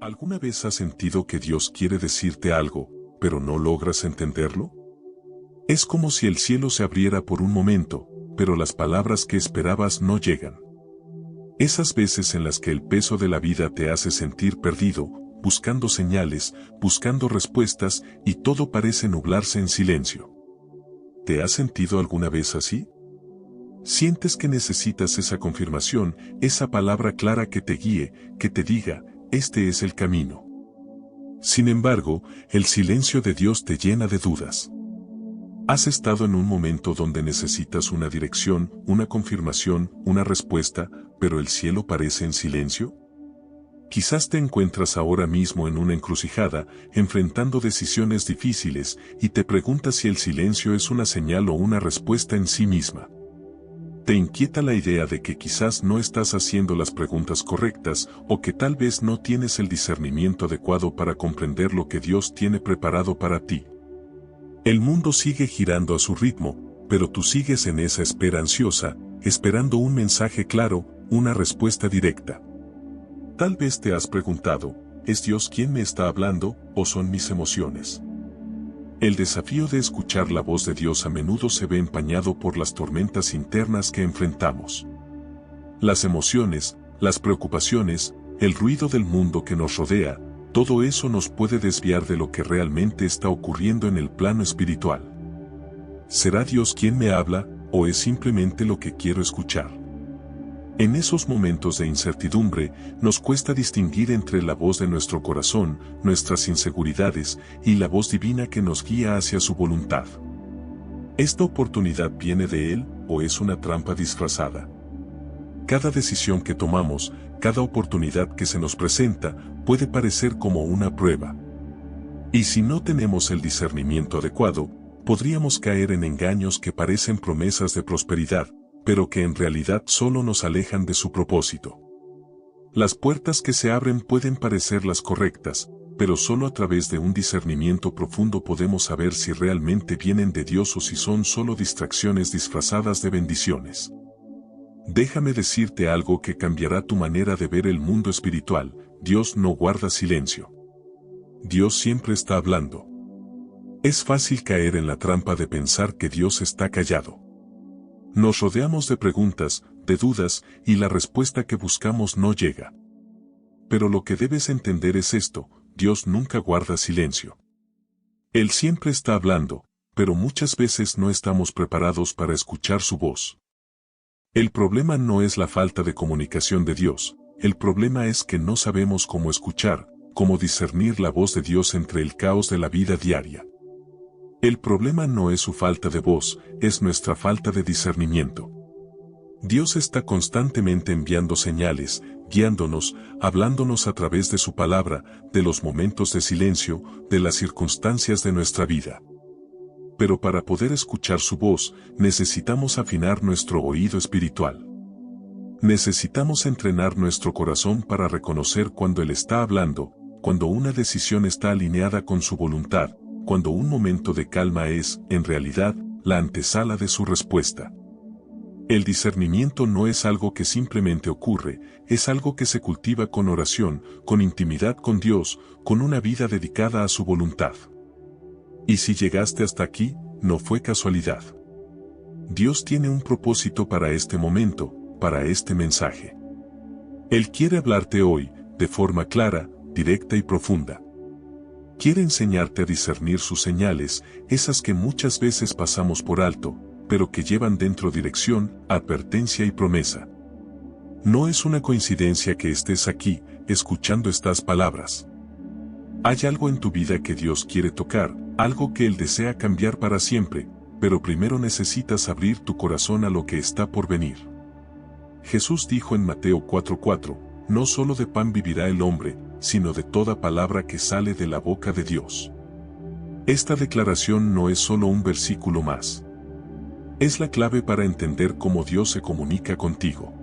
¿Alguna vez has sentido que Dios quiere decirte algo, pero no logras entenderlo? Es como si el cielo se abriera por un momento, pero las palabras que esperabas no llegan. Esas veces en las que el peso de la vida te hace sentir perdido, buscando señales, buscando respuestas y todo parece nublarse en silencio. ¿Te has sentido alguna vez así? Sientes que necesitas esa confirmación, esa palabra clara que te guíe, que te diga, este es el camino. Sin embargo, el silencio de Dios te llena de dudas. ¿Has estado en un momento donde necesitas una dirección, una confirmación, una respuesta, pero el cielo parece en silencio? Quizás te encuentras ahora mismo en una encrucijada, enfrentando decisiones difíciles, y te preguntas si el silencio es una señal o una respuesta en sí misma. Te inquieta la idea de que quizás no estás haciendo las preguntas correctas o que tal vez no tienes el discernimiento adecuado para comprender lo que Dios tiene preparado para ti. El mundo sigue girando a su ritmo, pero tú sigues en esa espera ansiosa, esperando un mensaje claro, una respuesta directa. Tal vez te has preguntado, ¿es Dios quien me está hablando o son mis emociones? El desafío de escuchar la voz de Dios a menudo se ve empañado por las tormentas internas que enfrentamos. Las emociones, las preocupaciones, el ruido del mundo que nos rodea, todo eso nos puede desviar de lo que realmente está ocurriendo en el plano espiritual. ¿Será Dios quien me habla, o es simplemente lo que quiero escuchar? En esos momentos de incertidumbre, nos cuesta distinguir entre la voz de nuestro corazón, nuestras inseguridades, y la voz divina que nos guía hacia su voluntad. ¿Esta oportunidad viene de Él, o es una trampa disfrazada? Cada decisión que tomamos, cada oportunidad que se nos presenta, puede parecer como una prueba. Y si no tenemos el discernimiento adecuado, podríamos caer en engaños que parecen promesas de prosperidad, pero que en realidad solo nos alejan de su propósito. Las puertas que se abren pueden parecer las correctas, pero solo a través de un discernimiento profundo podemos saber si realmente vienen de Dios o si son solo distracciones disfrazadas de bendiciones. Déjame decirte algo que cambiará tu manera de ver el mundo espiritual: Dios no guarda silencio. Dios siempre está hablando. Es fácil caer en la trampa de pensar que Dios está callado. Nos rodeamos de preguntas, de dudas, y la respuesta que buscamos no llega. Pero lo que debes entender es esto: Dios nunca guarda silencio. Él siempre está hablando, pero muchas veces no estamos preparados para escuchar su voz. El problema no es la falta de comunicación de Dios, el problema es que no sabemos cómo escuchar, cómo discernir la voz de Dios entre el caos de la vida diaria. El problema no es su falta de voz, es nuestra falta de discernimiento. Dios está constantemente enviando señales, guiándonos, hablándonos a través de su palabra, de los momentos de silencio, de las circunstancias de nuestra vida. Pero para poder escuchar su voz, necesitamos afinar nuestro oído espiritual. Necesitamos entrenar nuestro corazón para reconocer cuando Él está hablando, cuando una decisión está alineada con su voluntad, cuando un momento de calma es, en realidad, la antesala de su respuesta. El discernimiento no es algo que simplemente ocurre, es algo que se cultiva con oración, con intimidad con Dios, con una vida dedicada a su voluntad. Y si llegaste hasta aquí, no fue casualidad. Dios tiene un propósito para este momento, para este mensaje. Él quiere hablarte hoy, de forma clara, directa y profunda. Quiere enseñarte a discernir sus señales, esas que muchas veces pasamos por alto, pero que llevan dentro dirección, advertencia y promesa. No es una coincidencia que estés aquí, escuchando estas palabras. Hay algo en tu vida que Dios quiere tocar, algo que Él desea cambiar para siempre, pero primero necesitas abrir tu corazón a lo que está por venir. Jesús dijo en Mateo 4:4, no solo de pan vivirá el hombre, sino de toda palabra que sale de la boca de Dios. Esta declaración no es solo un versículo más. Es la clave para entender cómo Dios se comunica contigo.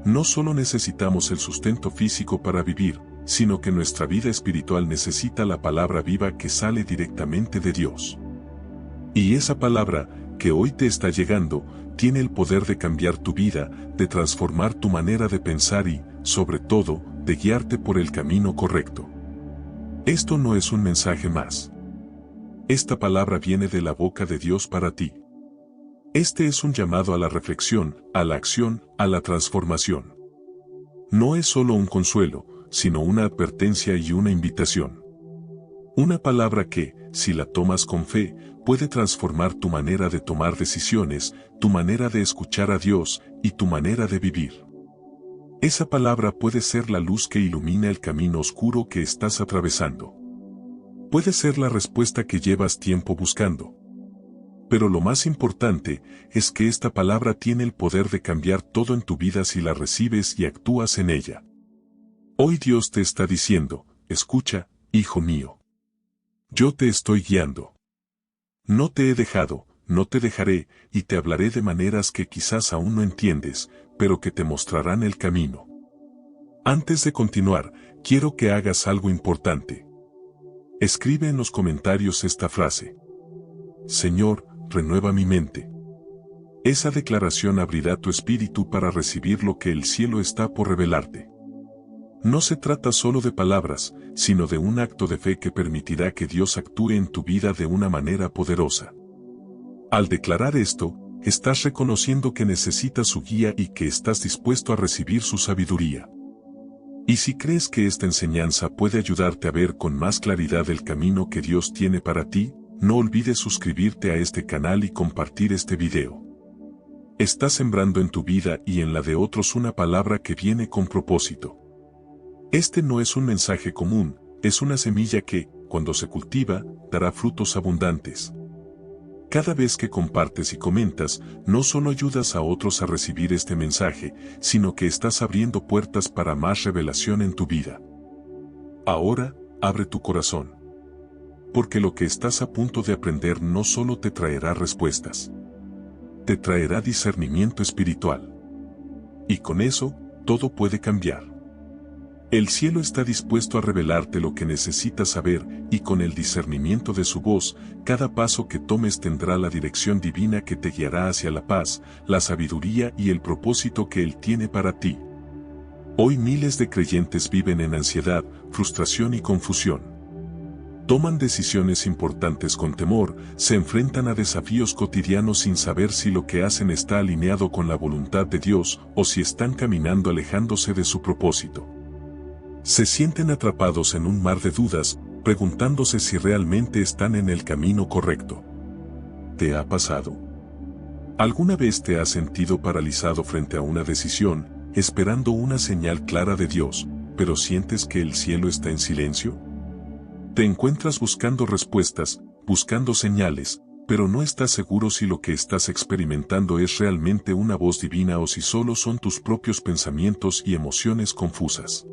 No solo necesitamos el sustento físico para vivir, sino que nuestra vida espiritual necesita la palabra viva que sale directamente de Dios. Y esa palabra, que hoy te está llegando, tiene el poder de cambiar tu vida, de transformar tu manera de pensar y, sobre todo, de guiarte por el camino correcto. Esto no es un mensaje más. Esta palabra viene de la boca de Dios para ti. Este es un llamado a la reflexión, a la acción, a la transformación. No es solo un consuelo, sino una advertencia y una invitación. Una palabra que, si la tomas con fe, puede transformar tu manera de tomar decisiones, tu manera de escuchar a Dios y tu manera de vivir. Esa palabra puede ser la luz que ilumina el camino oscuro que estás atravesando. Puede ser la respuesta que llevas tiempo buscando. Pero lo más importante es que esta palabra tiene el poder de cambiar todo en tu vida si la recibes y actúas en ella. Hoy Dios te está diciendo, escucha, hijo mío. Yo te estoy guiando. No te he dejado, no te dejaré, y te hablaré de maneras que quizás aún no entiendes, pero que te mostrarán el camino. Antes de continuar, quiero que hagas algo importante. Escribe en los comentarios esta frase. Señor, renueva mi mente. Esa declaración abrirá tu espíritu para recibir lo que el cielo está por revelarte. No se trata solo de palabras, sino de un acto de fe que permitirá que Dios actúe en tu vida de una manera poderosa. Al declarar esto, estás reconociendo que necesitas su guía y que estás dispuesto a recibir su sabiduría. Y si crees que esta enseñanza puede ayudarte a ver con más claridad el camino que Dios tiene para ti, no olvides suscribirte a este canal y compartir este video. Estás sembrando en tu vida y en la de otros una palabra que viene con propósito. Este no es un mensaje común, es una semilla que, cuando se cultiva, dará frutos abundantes. Cada vez que compartes y comentas, no solo ayudas a otros a recibir este mensaje, sino que estás abriendo puertas para más revelación en tu vida. Ahora, abre tu corazón. Porque lo que estás a punto de aprender no solo te traerá respuestas, te traerá discernimiento espiritual. Y con eso, todo puede cambiar. El cielo está dispuesto a revelarte lo que necesitas saber, y con el discernimiento de su voz, cada paso que tomes tendrá la dirección divina que te guiará hacia la paz, la sabiduría y el propósito que Él tiene para ti. Hoy miles de creyentes viven en ansiedad, frustración y confusión. Toman decisiones importantes con temor, se enfrentan a desafíos cotidianos sin saber si lo que hacen está alineado con la voluntad de Dios o si están caminando alejándose de su propósito. Se sienten atrapados en un mar de dudas, preguntándose si realmente están en el camino correcto. ¿Te ha pasado? ¿Alguna vez te has sentido paralizado frente a una decisión, esperando una señal clara de Dios, pero sientes que el cielo está en silencio? Te encuentras buscando respuestas, buscando señales, pero no estás seguro si lo que estás experimentando es realmente una voz divina o si solo son tus propios pensamientos y emociones confusas.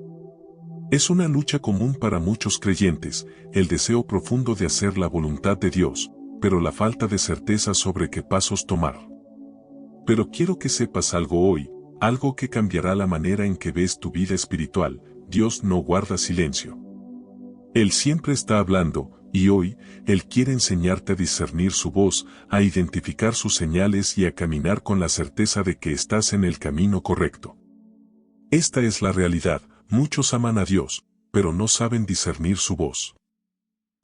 Es una lucha común para muchos creyentes, el deseo profundo de hacer la voluntad de Dios, pero la falta de certeza sobre qué pasos tomar. Pero quiero que sepas algo hoy, algo que cambiará la manera en que ves tu vida espiritual. Dios no guarda silencio. Él siempre está hablando, y hoy, Él quiere enseñarte a discernir su voz, a identificar sus señales y a caminar con la certeza de que estás en el camino correcto. Esta es la realidad. Muchos aman a Dios, pero no saben discernir su voz.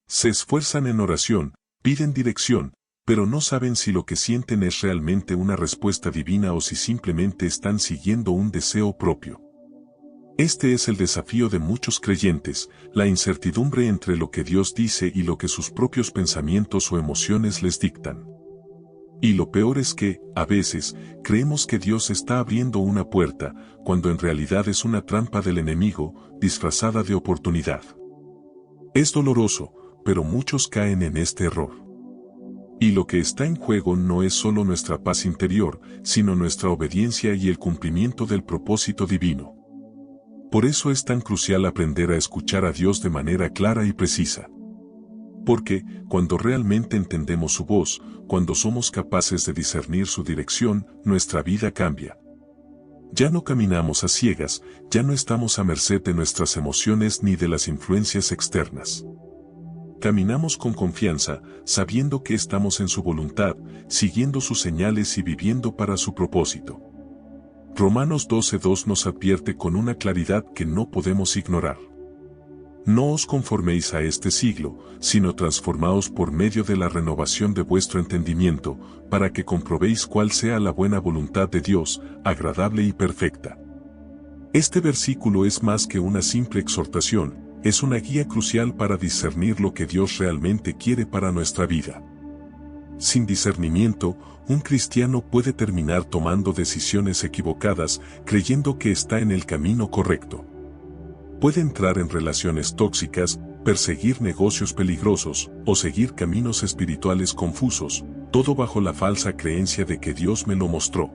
Se esfuerzan en oración, piden dirección, pero no saben si lo que sienten es realmente una respuesta divina o si simplemente están siguiendo un deseo propio. Este es el desafío de muchos creyentes, la incertidumbre entre lo que Dios dice y lo que sus propios pensamientos o emociones les dictan. Y lo peor es que, a veces, creemos que Dios está abriendo una puerta, cuando en realidad es una trampa del enemigo, disfrazada de oportunidad. Es doloroso, pero muchos caen en este error. Y lo que está en juego no es solo nuestra paz interior, sino nuestra obediencia y el cumplimiento del propósito divino. Por eso es tan crucial aprender a escuchar a Dios de manera clara y precisa. Porque, cuando realmente entendemos su voz, cuando somos capaces de discernir su dirección, nuestra vida cambia. Ya no caminamos a ciegas, ya no estamos a merced de nuestras emociones ni de las influencias externas. Caminamos con confianza, sabiendo que estamos en su voluntad, siguiendo sus señales y viviendo para su propósito. Romanos 12:2 nos advierte con una claridad que no podemos ignorar. No os conforméis a este siglo, sino transformaos por medio de la renovación de vuestro entendimiento, para que comprobéis cuál sea la buena voluntad de Dios, agradable y perfecta. Este versículo es más que una simple exhortación, es una guía crucial para discernir lo que Dios realmente quiere para nuestra vida. Sin discernimiento, un cristiano puede terminar tomando decisiones equivocadas, creyendo que está en el camino correcto. Puede entrar en relaciones tóxicas, perseguir negocios peligrosos, o seguir caminos espirituales confusos, todo bajo la falsa creencia de que Dios me lo mostró.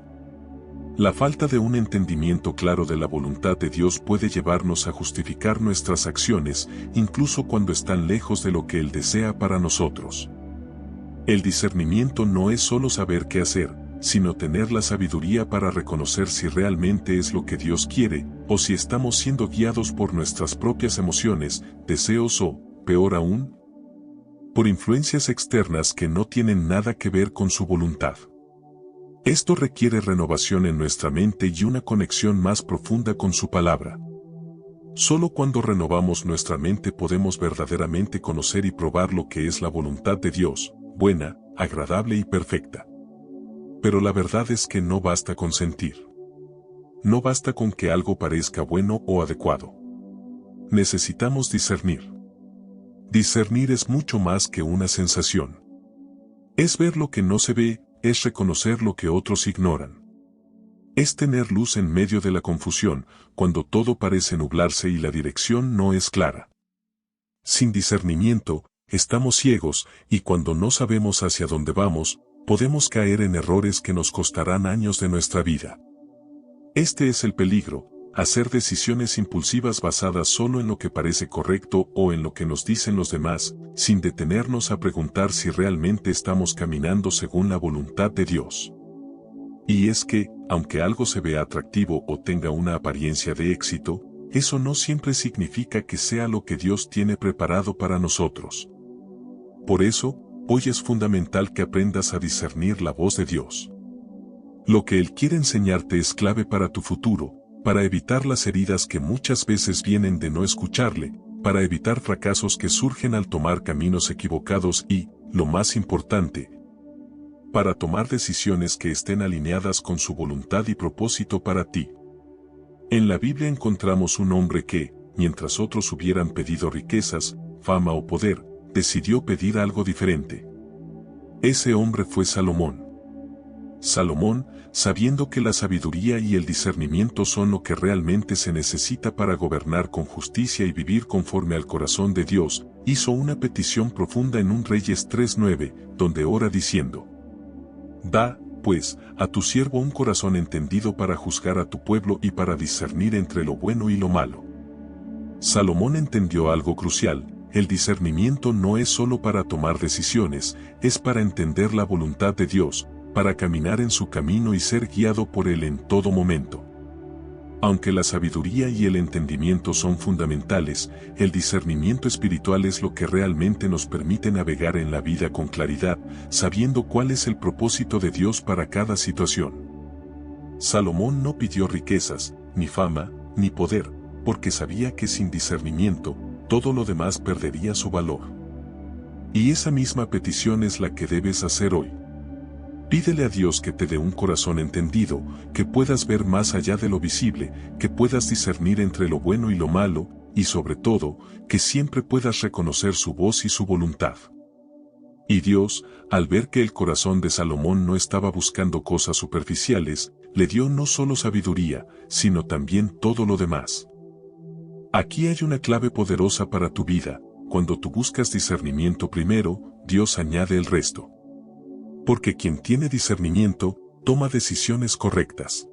La falta de un entendimiento claro de la voluntad de Dios puede llevarnos a justificar nuestras acciones, incluso cuando están lejos de lo que Él desea para nosotros. El discernimiento no es solo saber qué hacer, sino tener la sabiduría para reconocer si realmente es lo que Dios quiere, o si estamos siendo guiados por nuestras propias emociones, deseos o, peor aún, por influencias externas que no tienen nada que ver con su voluntad. Esto requiere renovación en nuestra mente y una conexión más profunda con su palabra. Solo cuando renovamos nuestra mente podemos verdaderamente conocer y probar lo que es la voluntad de Dios, buena, agradable y perfecta. Pero la verdad es que no basta con sentir. No basta con que algo parezca bueno o adecuado. Necesitamos discernir. Discernir es mucho más que una sensación. Es ver lo que no se ve, es reconocer lo que otros ignoran. Es tener luz en medio de la confusión, cuando todo parece nublarse y la dirección no es clara. Sin discernimiento, estamos ciegos, y cuando no sabemos hacia dónde vamos, podemos caer en errores que nos costarán años de nuestra vida. Este es el peligro, hacer decisiones impulsivas basadas solo en lo que parece correcto o en lo que nos dicen los demás, sin detenernos a preguntar si realmente estamos caminando según la voluntad de Dios. Y es que, aunque algo se vea atractivo o tenga una apariencia de éxito, eso no siempre significa que sea lo que Dios tiene preparado para nosotros. Por eso, hoy es fundamental que aprendas a discernir la voz de Dios. Lo que Él quiere enseñarte es clave para tu futuro, para evitar las heridas que muchas veces vienen de no escucharle, para evitar fracasos que surgen al tomar caminos equivocados y, lo más importante, para tomar decisiones que estén alineadas con su voluntad y propósito para ti. En la Biblia encontramos un hombre que, mientras otros hubieran pedido riquezas, fama o poder, decidió pedir algo diferente. Ese hombre fue Salomón. Salomón, sabiendo que la sabiduría y el discernimiento son lo que realmente se necesita para gobernar con justicia y vivir conforme al corazón de Dios, hizo una petición profunda en 1 Reyes 3:9, donde ora diciendo: Da, pues, a tu siervo un corazón entendido para juzgar a tu pueblo y para discernir entre lo bueno y lo malo. Salomón entendió algo crucial: el discernimiento no es solo para tomar decisiones, es para entender la voluntad de Dios, para caminar en su camino y ser guiado por Él en todo momento. Aunque la sabiduría y el entendimiento son fundamentales, el discernimiento espiritual es lo que realmente nos permite navegar en la vida con claridad, sabiendo cuál es el propósito de Dios para cada situación. Salomón no pidió riquezas, ni fama, ni poder, porque sabía que sin discernimiento, todo lo demás perdería su valor. Y esa misma petición es la que debes hacer hoy. Pídele a Dios que te dé un corazón entendido, que puedas ver más allá de lo visible, que puedas discernir entre lo bueno y lo malo, y sobre todo, que siempre puedas reconocer su voz y su voluntad. Y Dios, al ver que el corazón de Salomón no estaba buscando cosas superficiales, le dio no solo sabiduría, sino también todo lo demás. Aquí hay una clave poderosa para tu vida: cuando tú buscas discernimiento primero, Dios añade el resto. Porque quien tiene discernimiento, toma decisiones correctas.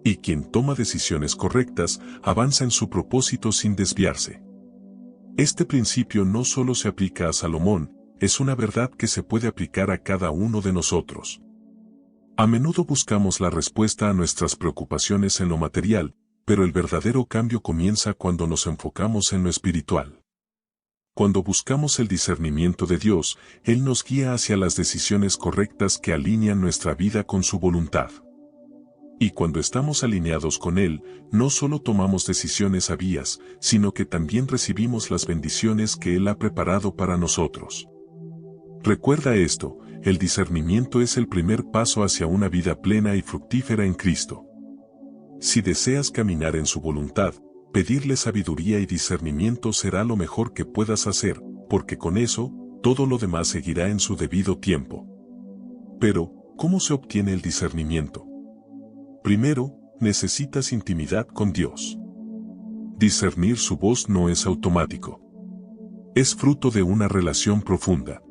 Y quien toma decisiones correctas, avanza en su propósito sin desviarse. Este principio no solo se aplica a Salomón, es una verdad que se puede aplicar a cada uno de nosotros. A menudo buscamos la respuesta a nuestras preocupaciones en lo material, pero el verdadero cambio comienza cuando nos enfocamos en lo espiritual. Cuando buscamos el discernimiento de Dios, Él nos guía hacia las decisiones correctas que alinean nuestra vida con su voluntad. Y cuando estamos alineados con Él, no solo tomamos decisiones sabias, sino que también recibimos las bendiciones que Él ha preparado para nosotros. Recuerda esto, el discernimiento es el primer paso hacia una vida plena y fructífera en Cristo. Si deseas caminar en su voluntad, pedirle sabiduría y discernimiento será lo mejor que puedas hacer, porque con eso, todo lo demás seguirá en su debido tiempo. Pero, ¿cómo se obtiene el discernimiento? Primero, necesitas intimidad con Dios. Discernir su voz no es automático. Es fruto de una relación profunda.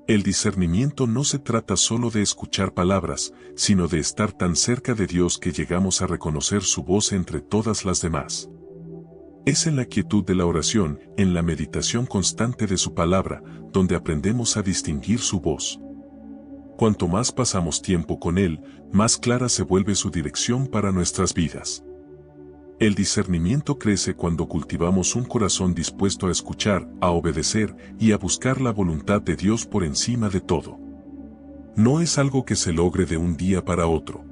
El discernimiento no se trata solo de escuchar palabras, sino de estar tan cerca de Dios que llegamos a reconocer su voz entre todas las demás. Es en la quietud de la oración, en la meditación constante de su palabra, donde aprendemos a distinguir su voz. Cuanto más pasamos tiempo con Él, más clara se vuelve su dirección para nuestras vidas. El discernimiento crece cuando cultivamos un corazón dispuesto a escuchar, a obedecer y a buscar la voluntad de Dios por encima de todo. No es algo que se logre de un día para otro.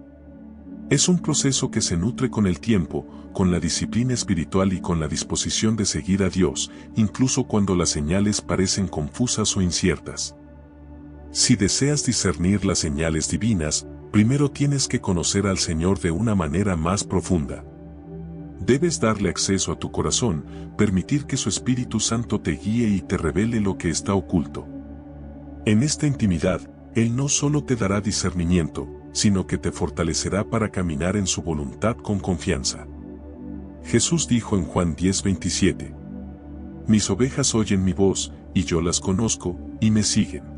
Es un proceso que se nutre con el tiempo, con la disciplina espiritual y con la disposición de seguir a Dios, incluso cuando las señales parecen confusas o inciertas. Si deseas discernir las señales divinas, primero tienes que conocer al Señor de una manera más profunda. Debes darle acceso a tu corazón, permitir que su Espíritu Santo te guíe y te revele lo que está oculto. En esta intimidad, Él no solo te dará discernimiento, sino que te fortalecerá para caminar en su voluntad con confianza. Jesús dijo en Juan 10:27: Mis ovejas oyen mi voz, y yo las conozco, y me siguen.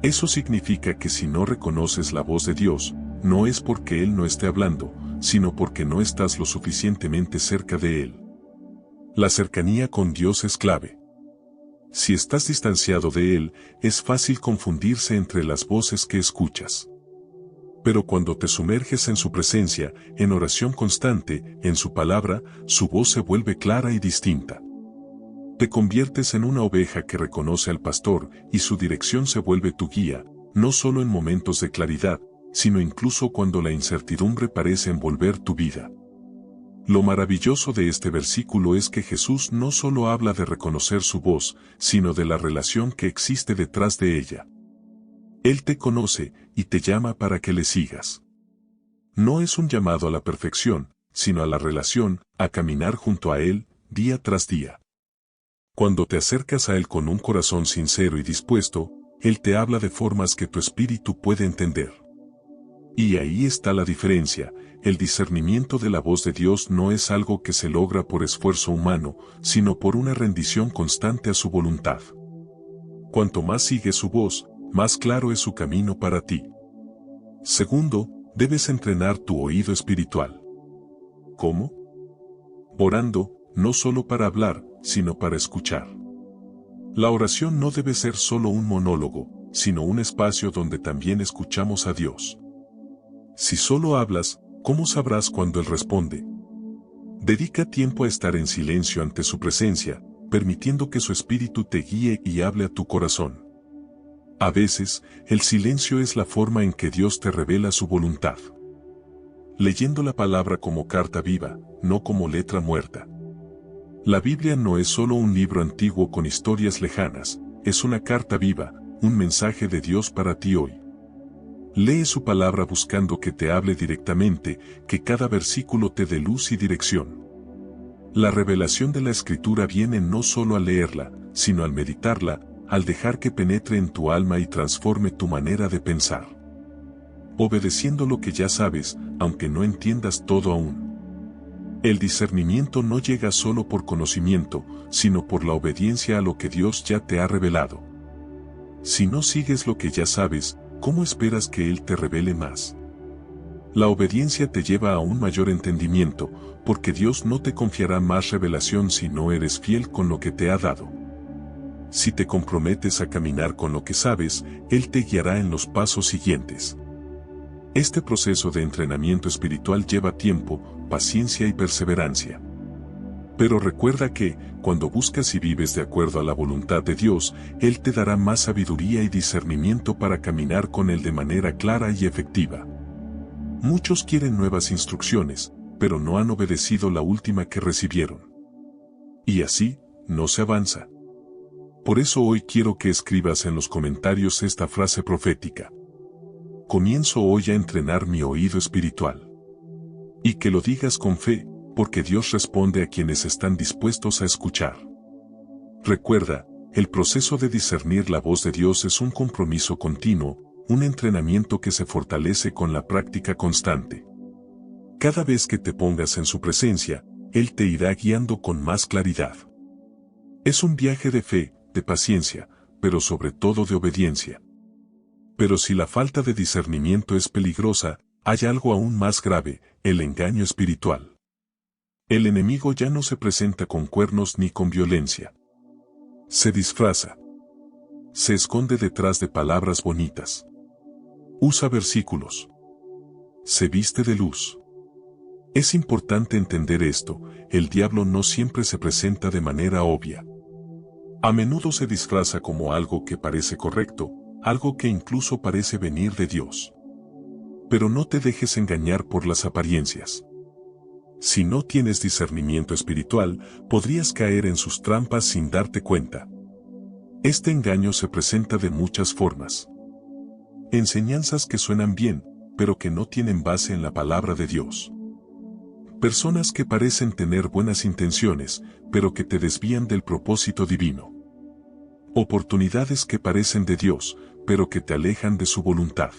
Eso significa que si no reconoces la voz de Dios, no es porque Él no esté hablando, sino porque no estás lo suficientemente cerca de Él. La cercanía con Dios es clave. Si estás distanciado de Él, es fácil confundirse entre las voces que escuchas. Pero cuando te sumerges en su presencia, en oración constante, en su palabra, su voz se vuelve clara y distinta. Te conviertes en una oveja que reconoce al pastor y su dirección se vuelve tu guía, no solo en momentos de claridad, sino incluso cuando la incertidumbre parece envolver tu vida. Lo maravilloso de este versículo es que Jesús no solo habla de reconocer su voz, sino de la relación que existe detrás de ella. Él te conoce y te llama para que le sigas. No es un llamado a la perfección, sino a la relación, a caminar junto a Él, día tras día. Cuando te acercas a Él con un corazón sincero y dispuesto, Él te habla de formas que tu espíritu puede entender. Y ahí está la diferencia, el discernimiento de la voz de Dios no es algo que se logra por esfuerzo humano, sino por una rendición constante a su voluntad. Cuanto más sigues su voz, más claro es su camino para ti. Segundo, debes entrenar tu oído espiritual. ¿Cómo? Orando, no solo para hablar, sino para escuchar. La oración no debe ser solo un monólogo, sino un espacio donde también escuchamos a Dios. Si solo hablas, ¿cómo sabrás cuando Él responde? Dedica tiempo a estar en silencio ante su presencia, permitiendo que su espíritu te guíe y hable a tu corazón. A veces, el silencio es la forma en que Dios te revela su voluntad. Leyendo la palabra como carta viva, no como letra muerta. La Biblia no es solo un libro antiguo con historias lejanas, es una carta viva, un mensaje de Dios para ti hoy. Lee su palabra buscando que te hable directamente, que cada versículo te dé luz y dirección. La revelación de la Escritura viene no solo al leerla, sino al meditarla, al dejar que penetre en tu alma y transforme tu manera de pensar. Obedeciendo lo que ya sabes, aunque no entiendas todo aún. El discernimiento no llega solo por conocimiento, sino por la obediencia a lo que Dios ya te ha revelado. Si no sigues lo que ya sabes, ¿cómo esperas que Él te revele más? La obediencia te lleva a un mayor entendimiento, porque Dios no te confiará más revelación si no eres fiel con lo que te ha dado. Si te comprometes a caminar con lo que sabes, Él te guiará en los pasos siguientes. Este proceso de entrenamiento espiritual lleva tiempo, paciencia y perseverancia. Pero recuerda que, cuando buscas y vives de acuerdo a la voluntad de Dios, Él te dará más sabiduría y discernimiento para caminar con Él de manera clara y efectiva. Muchos quieren nuevas instrucciones, pero no han obedecido la última que recibieron. Y así, no se avanza. Por eso hoy quiero que escribas en los comentarios esta frase profética. Comienzo hoy a entrenar mi oído espiritual. Y que lo digas con fe, porque Dios responde a quienes están dispuestos a escuchar. Recuerda, el proceso de discernir la voz de Dios es un compromiso continuo, un entrenamiento que se fortalece con la práctica constante. Cada vez que te pongas en su presencia, Él te irá guiando con más claridad. Es un viaje de fe, de paciencia, pero sobre todo de obediencia. Pero si la falta de discernimiento es peligrosa, hay algo aún más grave, el engaño espiritual. El enemigo ya no se presenta con cuernos ni con violencia. Se disfraza. Se esconde detrás de palabras bonitas. Usa versículos. Se viste de luz. Es importante entender esto, el diablo no siempre se presenta de manera obvia. A menudo se disfraza como algo que parece correcto, algo que incluso parece venir de Dios. Pero no te dejes engañar por las apariencias. Si no tienes discernimiento espiritual, podrías caer en sus trampas sin darte cuenta. Este engaño se presenta de muchas formas. Enseñanzas que suenan bien, pero que no tienen base en la palabra de Dios. Personas que parecen tener buenas intenciones, pero que te desvían del propósito divino. Oportunidades que parecen de Dios, pero que te alejan de su voluntad.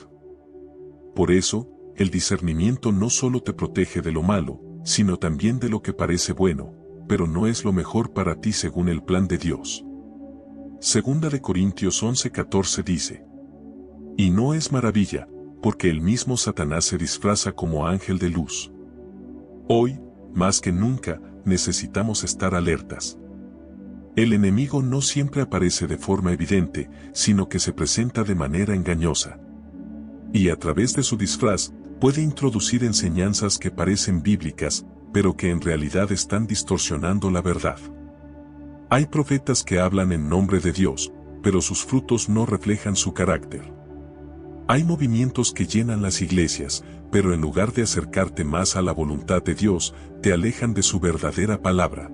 Por eso, el discernimiento no solo te protege de lo malo, sino también de lo que parece bueno, pero no es lo mejor para ti según el plan de Dios. Segunda de Corintios 11:14 dice: Y no es maravilla, porque el mismo Satanás se disfraza como ángel de luz. Hoy, más que nunca, necesitamos estar alertas. El enemigo no siempre aparece de forma evidente, sino que se presenta de manera engañosa. Y a través de su disfraz, puede introducir enseñanzas que parecen bíblicas, pero que en realidad están distorsionando la verdad. Hay profetas que hablan en nombre de Dios, pero sus frutos no reflejan su carácter. Hay movimientos que llenan las iglesias, pero en lugar de acercarte más a la voluntad de Dios, te alejan de su verdadera palabra.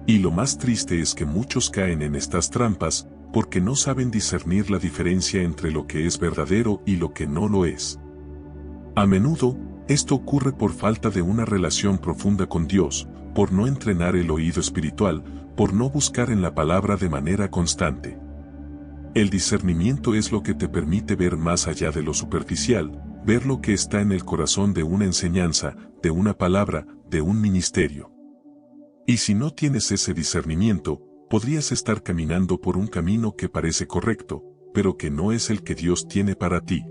Y lo más triste es que muchos caen en estas trampas, porque no saben discernir la diferencia entre lo que es verdadero y lo que no lo es. A menudo, esto ocurre por falta de una relación profunda con Dios, por no entrenar el oído espiritual, por no buscar en la palabra de manera constante. El discernimiento es lo que te permite ver más allá de lo superficial, ver lo que está en el corazón de una enseñanza, de una palabra, de un ministerio. Y si no tienes ese discernimiento, podrías estar caminando por un camino que parece correcto, pero que no es el que Dios tiene para ti.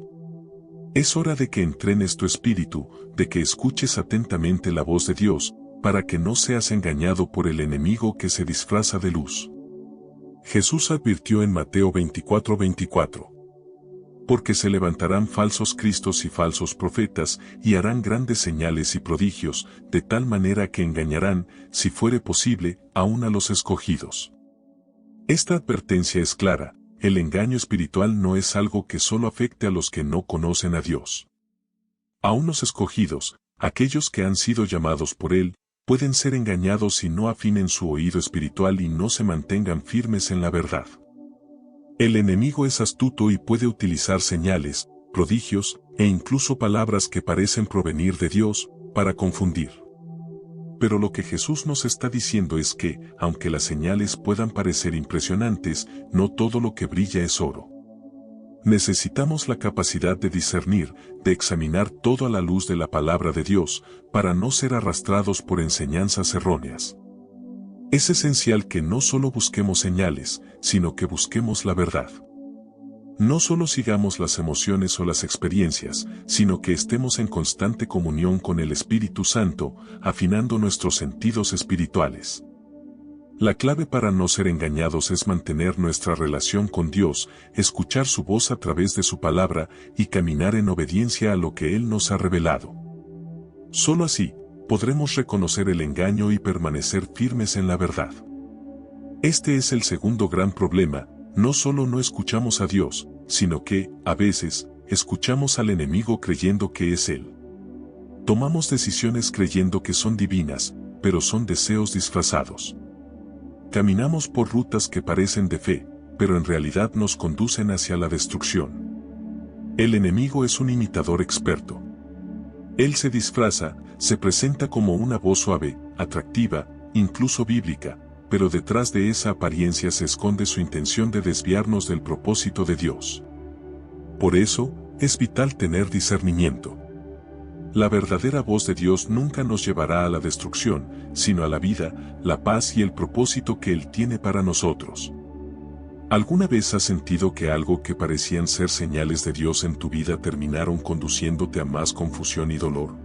Es hora de que entrenes tu espíritu, de que escuches atentamente la voz de Dios, para que no seas engañado por el enemigo que se disfraza de luz. Jesús advirtió en Mateo 24:24. Porque se levantarán falsos cristos y falsos profetas, y harán grandes señales y prodigios, de tal manera que engañarán, si fuere posible, aún a los escogidos. Esta advertencia es clara, el engaño espiritual no es algo que solo afecte a los que no conocen a Dios. Aún los escogidos, aquellos que han sido llamados por Él, pueden ser engañados si no afinen su oído espiritual y no se mantengan firmes en la verdad. El enemigo es astuto y puede utilizar señales, prodigios, e incluso palabras que parecen provenir de Dios, para confundir. Pero lo que Jesús nos está diciendo es que, aunque las señales puedan parecer impresionantes, no todo lo que brilla es oro. Necesitamos la capacidad de discernir, de examinar todo a la luz de la palabra de Dios, para no ser arrastrados por enseñanzas erróneas. Es esencial que no solo busquemos señales, sino que busquemos la verdad. No solo sigamos las emociones o las experiencias, sino que estemos en constante comunión con el Espíritu Santo, afinando nuestros sentidos espirituales. La clave para no ser engañados es mantener nuestra relación con Dios, escuchar su voz a través de su palabra y caminar en obediencia a lo que Él nos ha revelado. Solo así, podremos reconocer el engaño y permanecer firmes en la verdad. Este es el segundo gran problema, no solo no escuchamos a Dios, sino que, a veces, escuchamos al enemigo creyendo que es Él. Tomamos decisiones creyendo que son divinas, pero son deseos disfrazados. Caminamos por rutas que parecen de fe, pero en realidad nos conducen hacia la destrucción. El enemigo es un imitador experto. Él se disfraza, se presenta como una voz suave, atractiva, incluso bíblica, pero detrás de esa apariencia se esconde su intención de desviarnos del propósito de Dios. Por eso, es vital tener discernimiento. La verdadera voz de Dios nunca nos llevará a la destrucción, sino a la vida, la paz y el propósito que Él tiene para nosotros. ¿Alguna vez has sentido que algo que parecían ser señales de Dios en tu vida terminaron conduciéndote a más confusión y dolor?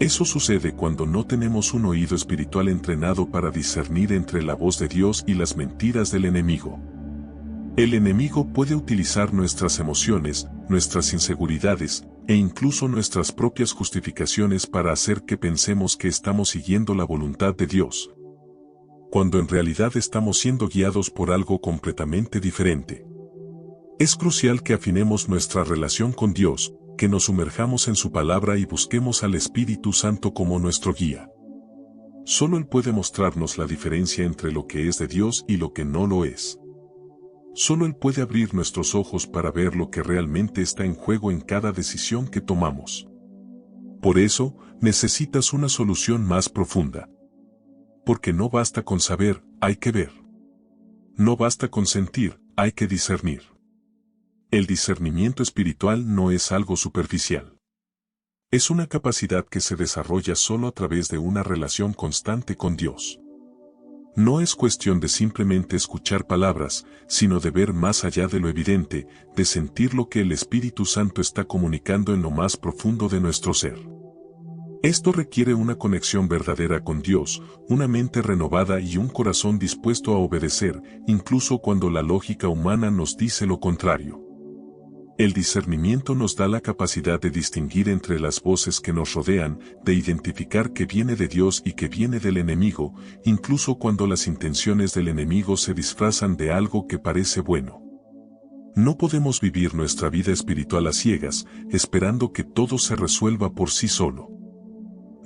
Eso sucede cuando no tenemos un oído espiritual entrenado para discernir entre la voz de Dios y las mentiras del enemigo. El enemigo puede utilizar nuestras emociones, nuestras inseguridades, e incluso nuestras propias justificaciones para hacer que pensemos que estamos siguiendo la voluntad de Dios, cuando en realidad estamos siendo guiados por algo completamente diferente. Es crucial que afinemos nuestra relación con Dios, que nos sumerjamos en su palabra y busquemos al Espíritu Santo como nuestro guía. Solo Él puede mostrarnos la diferencia entre lo que es de Dios y lo que no lo es. Solo Él puede abrir nuestros ojos para ver lo que realmente está en juego en cada decisión que tomamos. Por eso, necesitas una solución más profunda. Porque no basta con saber, hay que ver. No basta con sentir, hay que discernir. El discernimiento espiritual no es algo superficial. Es una capacidad que se desarrolla solo a través de una relación constante con Dios. No es cuestión de simplemente escuchar palabras, sino de ver más allá de lo evidente, de sentir lo que el Espíritu Santo está comunicando en lo más profundo de nuestro ser. Esto requiere una conexión verdadera con Dios, una mente renovada y un corazón dispuesto a obedecer, incluso cuando la lógica humana nos dice lo contrario. El discernimiento nos da la capacidad de distinguir entre las voces que nos rodean, de identificar qué viene de Dios y qué viene del enemigo, incluso cuando las intenciones del enemigo se disfrazan de algo que parece bueno. No podemos vivir nuestra vida espiritual a ciegas, esperando que todo se resuelva por sí solo.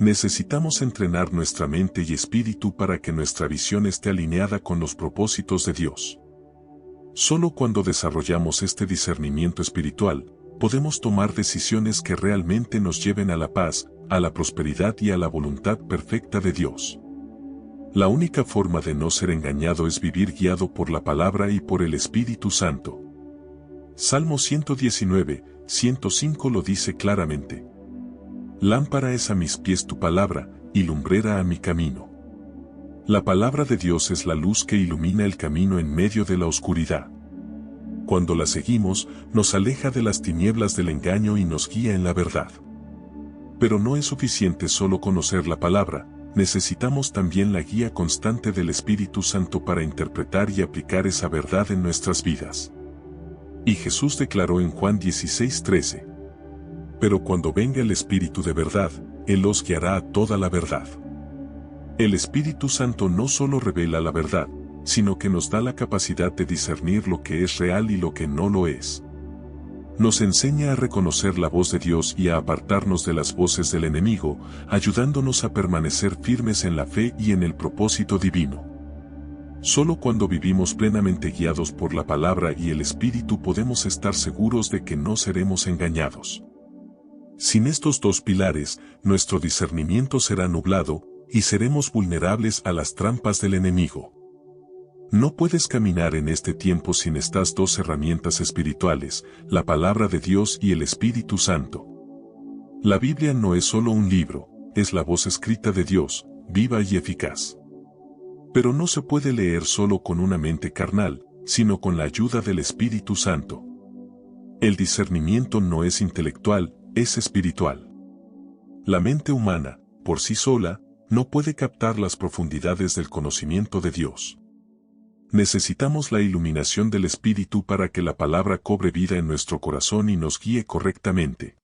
Necesitamos entrenar nuestra mente y espíritu para que nuestra visión esté alineada con los propósitos de Dios. Solo cuando desarrollamos este discernimiento espiritual, podemos tomar decisiones que realmente nos lleven a la paz, a la prosperidad y a la voluntad perfecta de Dios. La única forma de no ser engañado es vivir guiado por la palabra y por el Espíritu Santo. Salmo 119, 105 lo dice claramente. Lámpara es a mis pies tu palabra, y lumbrera a mi camino. La palabra de Dios es la luz que ilumina el camino en medio de la oscuridad. Cuando la seguimos, nos aleja de las tinieblas del engaño y nos guía en la verdad. Pero no es suficiente solo conocer la palabra, necesitamos también la guía constante del Espíritu Santo para interpretar y aplicar esa verdad en nuestras vidas. Y Jesús declaró en Juan 16:13. Pero cuando venga el Espíritu de verdad, Él os guiará a toda la verdad. El Espíritu Santo no solo revela la verdad, sino que nos da la capacidad de discernir lo que es real y lo que no lo es. Nos enseña a reconocer la voz de Dios y a apartarnos de las voces del enemigo, ayudándonos a permanecer firmes en la fe y en el propósito divino. Solo cuando vivimos plenamente guiados por la palabra y el Espíritu podemos estar seguros de que no seremos engañados. Sin estos dos pilares, nuestro discernimiento será nublado, y seremos vulnerables a las trampas del enemigo. No puedes caminar en este tiempo sin estas dos herramientas espirituales, la palabra de Dios y el Espíritu Santo. La Biblia no es solo un libro, es la voz escrita de Dios, viva y eficaz. Pero no se puede leer solo con una mente carnal, sino con la ayuda del Espíritu Santo. El discernimiento no es intelectual, es espiritual. La mente humana, por sí sola, no puede captar las profundidades del conocimiento de Dios. Necesitamos la iluminación del Espíritu para que la palabra cobre vida en nuestro corazón y nos guíe correctamente.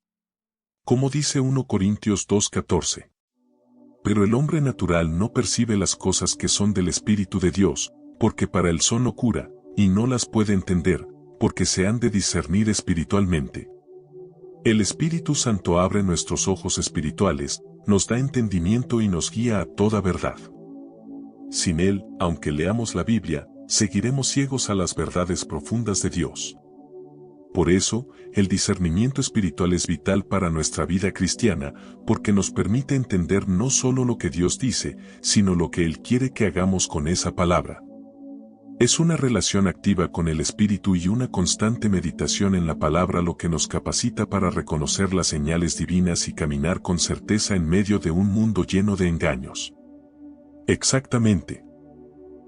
Como dice 1 Corintios 2:14. Pero el hombre natural no percibe las cosas que son del Espíritu de Dios, porque para él son locura, y no las puede entender, porque se han de discernir espiritualmente. El Espíritu Santo abre nuestros ojos espirituales, nos da entendimiento y nos guía a toda verdad. Sin Él, aunque leamos la Biblia, seguiremos ciegos a las verdades profundas de Dios. Por eso, el discernimiento espiritual es vital para nuestra vida cristiana, porque nos permite entender no solo lo que Dios dice, sino lo que Él quiere que hagamos con esa palabra. Es una relación activa con el Espíritu y una constante meditación en la palabra lo que nos capacita para reconocer las señales divinas y caminar con certeza en medio de un mundo lleno de engaños. Exactamente.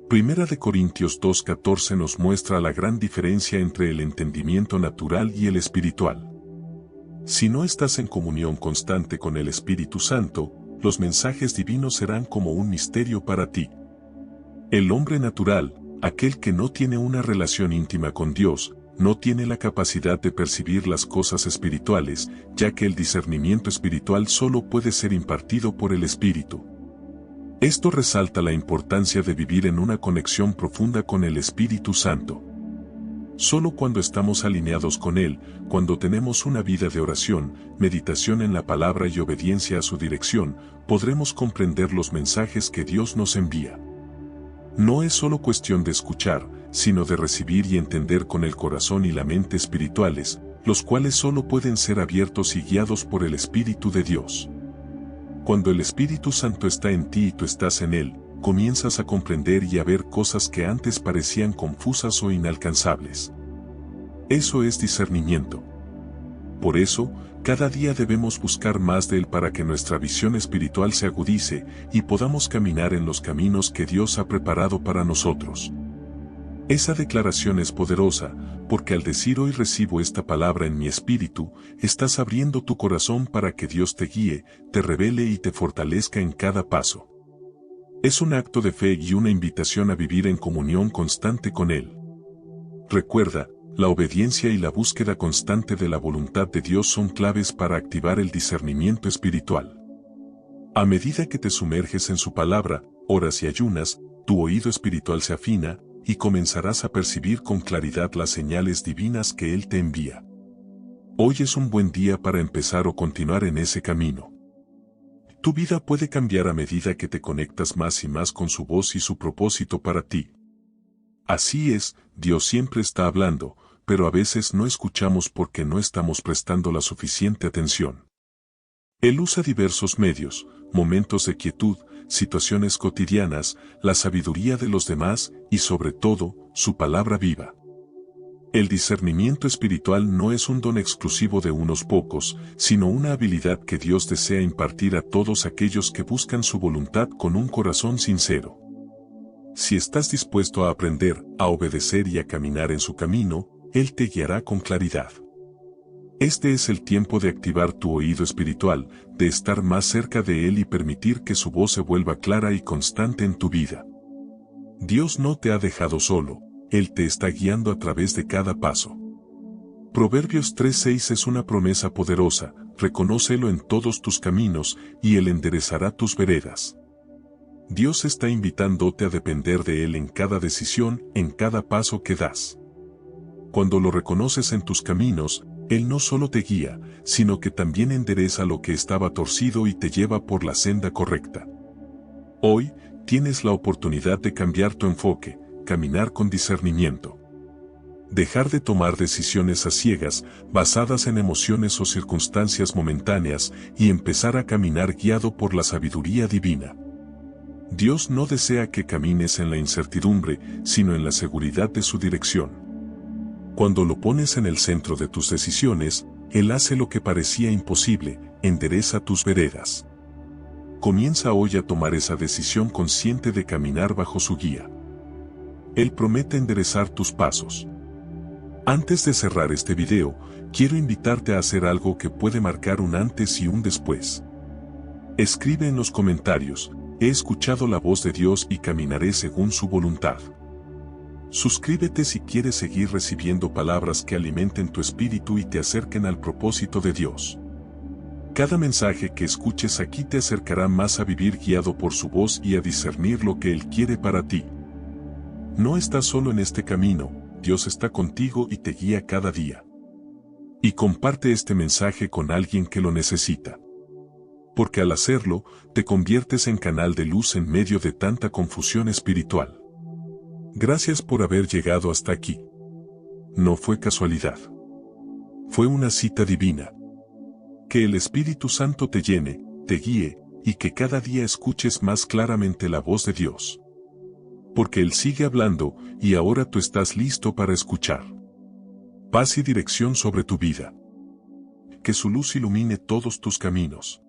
Primera de Corintios 2:14 nos muestra la gran diferencia entre el entendimiento natural y el espiritual. Si no estás en comunión constante con el Espíritu Santo, los mensajes divinos serán como un misterio para ti. El hombre natural, aquel que no tiene una relación íntima con Dios, no tiene la capacidad de percibir las cosas espirituales, ya que el discernimiento espiritual solo puede ser impartido por el Espíritu. Esto resalta la importancia de vivir en una conexión profunda con el Espíritu Santo. Solo cuando estamos alineados con Él, cuando tenemos una vida de oración, meditación en la palabra y obediencia a su dirección, podremos comprender los mensajes que Dios nos envía. No es solo cuestión de escuchar, sino de recibir y entender con el corazón y la mente espirituales, los cuales solo pueden ser abiertos y guiados por el Espíritu de Dios. Cuando el Espíritu Santo está en ti y tú estás en Él, comienzas a comprender y a ver cosas que antes parecían confusas o inalcanzables. Eso es discernimiento. Por eso, cada día debemos buscar más de Él para que nuestra visión espiritual se agudice y podamos caminar en los caminos que Dios ha preparado para nosotros. Esa declaración es poderosa, porque al decir hoy recibo esta palabra en mi espíritu, estás abriendo tu corazón para que Dios te guíe, te revele y te fortalezca en cada paso. Es un acto de fe y una invitación a vivir en comunión constante con Él. Recuerda, la obediencia y la búsqueda constante de la voluntad de Dios son claves para activar el discernimiento espiritual. A medida que te sumerges en su palabra, oras y ayunas, tu oído espiritual se afina, y comenzarás a percibir con claridad las señales divinas que Él te envía. Hoy es un buen día para empezar o continuar en ese camino. Tu vida puede cambiar a medida que te conectas más y más con su voz y su propósito para ti. Así es, Dios siempre está hablando, pero a veces no escuchamos porque no estamos prestando la suficiente atención. Él usa diversos medios, momentos de quietud, situaciones cotidianas, la sabiduría de los demás y sobre todo, su palabra viva. El discernimiento espiritual no es un don exclusivo de unos pocos, sino una habilidad que Dios desea impartir a todos aquellos que buscan su voluntad con un corazón sincero. Si estás dispuesto a aprender, a obedecer y a caminar en su camino, Él te guiará con claridad. Este es el tiempo de activar tu oído espiritual, de estar más cerca de Él y permitir que su voz se vuelva clara y constante en tu vida. Dios no te ha dejado solo, Él te está guiando a través de cada paso. Proverbios 3:6 es una promesa poderosa, reconócelo en todos tus caminos, y Él enderezará tus veredas. Dios está invitándote a depender de Él en cada decisión, en cada paso que das. Cuando lo reconoces en tus caminos, Él no solo te guía, sino que también endereza lo que estaba torcido y te lleva por la senda correcta. Hoy, tienes la oportunidad de cambiar tu enfoque, caminar con discernimiento. Dejar de tomar decisiones a ciegas, basadas en emociones o circunstancias momentáneas, y empezar a caminar guiado por la sabiduría divina. Dios no desea que camines en la incertidumbre, sino en la seguridad de su dirección. Cuando lo pones en el centro de tus decisiones, Él hace lo que parecía imposible, endereza tus veredas. Comienza hoy a tomar esa decisión consciente de caminar bajo su guía. Él promete enderezar tus pasos. Antes de cerrar este video, quiero invitarte a hacer algo que puede marcar un antes y un después. Escribe en los comentarios: he escuchado la voz de Dios y caminaré según su voluntad. Suscríbete si quieres seguir recibiendo palabras que alimenten tu espíritu y te acerquen al propósito de Dios. Cada mensaje que escuches aquí te acercará más a vivir guiado por su voz y a discernir lo que Él quiere para ti. No estás solo en este camino, Dios está contigo y te guía cada día. Y comparte este mensaje con alguien que lo necesita. Porque al hacerlo, te conviertes en canal de luz en medio de tanta confusión espiritual. Gracias por haber llegado hasta aquí. No fue casualidad. Fue una cita divina. Que el Espíritu Santo te llene, te guíe, y que cada día escuches más claramente la voz de Dios. Porque Él sigue hablando, y ahora tú estás listo para escuchar. Paz y dirección sobre tu vida. Que su luz ilumine todos tus caminos.